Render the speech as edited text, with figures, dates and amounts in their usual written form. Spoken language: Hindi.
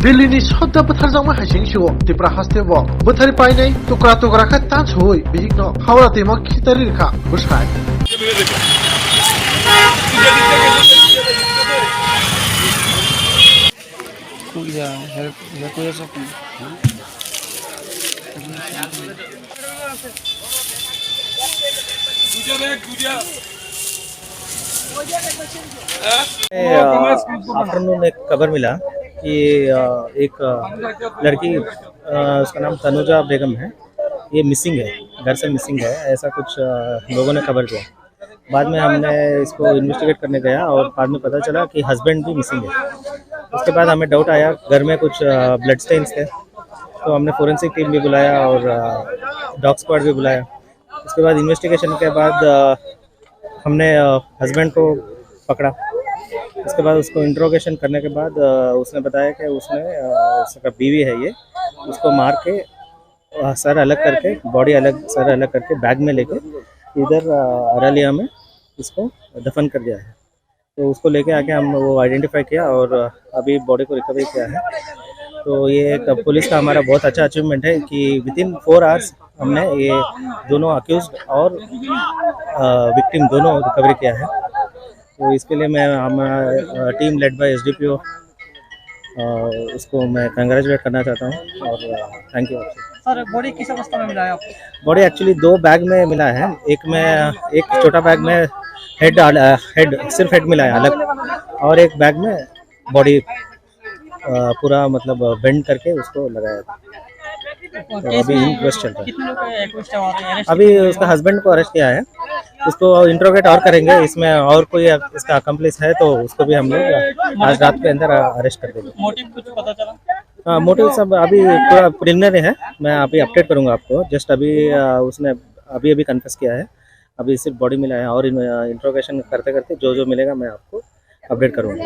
दिल्लीनि सद्दा बोथारजामा हाइसिंसिङाव तिप्रा हास्टेबाव बोथारि पाइनाय टुक्रा टुक्राखा तानसहै बिजिनो हावड़ा दैमा खितारि रेखा बुसाय आफ्टरनून एक खबर मिला कि एक लड़की उसका नाम तनुजा बेगम है, ये मिसिंग है, घर से मिसिंग है, ऐसा कुछ लोगों ने खबर दिया। बाद में हमने इसको इन्वेस्टिगेट करने गया और बाद में पता चला कि हस्बैंड भी मिसिंग है। उसके बाद हमें डाउट आया, घर में कुछ ब्लड स्टेन्स थे, तो हमने फोरेंसिक टीम भी बुलाया और डॉग स्क्वाड भी बुलाया। उसके बाद इन्वेस्टिगेशन के बाद हमने हस्बैंड को पकड़ा। उसके बाद उसको इंट्रोगेशन करने के बाद उसने बताया कि उसका बीवी है ये, उसको मार के सर अलग करके, बॉडी अलग, सर अलग करके बैग में लेके इधर अरालिया में इसको दफन कर दिया है। तो उसको लेके आके हम वो आइडेंटिफाई किया और अभी बॉडी को रिकवरी किया है। तो ये एक पुलिस का हमारा बहुत अच्छा अचीवमेंट है कि विदिन 4 आवर्स हमने ये दोनों अक्यूज्ड और विक्टिम दोनों रिकवरी किया है। तो इसके लिए मैं हमारा टीम लेड बाय एसडीपीओ उसको मैं कंग्रेचुलेट करना चाहता हूँ और थैंक यू। सर, बॉडी किस अवस्था में मिला है आपको? बॉडी एक्चुअली 2 बैग में मिला है। एक छोटा बैग में हेड सिर्फ हेड मिला है अलग, और एक बैग में बॉडी पूरा मतलब बेंड करके उसको लगाया था। तो अभी इंक्वेस्ट चल रहा है। अभी उसका हस्बैंड को अरेस्ट किया है, उसको इंट्रोगेट और करेंगे। इसमें और कोई इसका अकम्प्लिस है तो उसको भी हम लोग आज रात के अंदर अरेस्ट कर देंगे। मोटिव कुछ पता चला? हाँ, मोटिव सब अभी पूरा प्रिलिमिनरी है, मैं अभी अपडेट करूंगा आपको। जस्ट अभी उसने अभी कन्फेस किया है, अभी सिर्फ बॉडी मिला है और इंट्रोगेशन करते करते जो मिलेगा मैं आपको अपडेट करूंगा।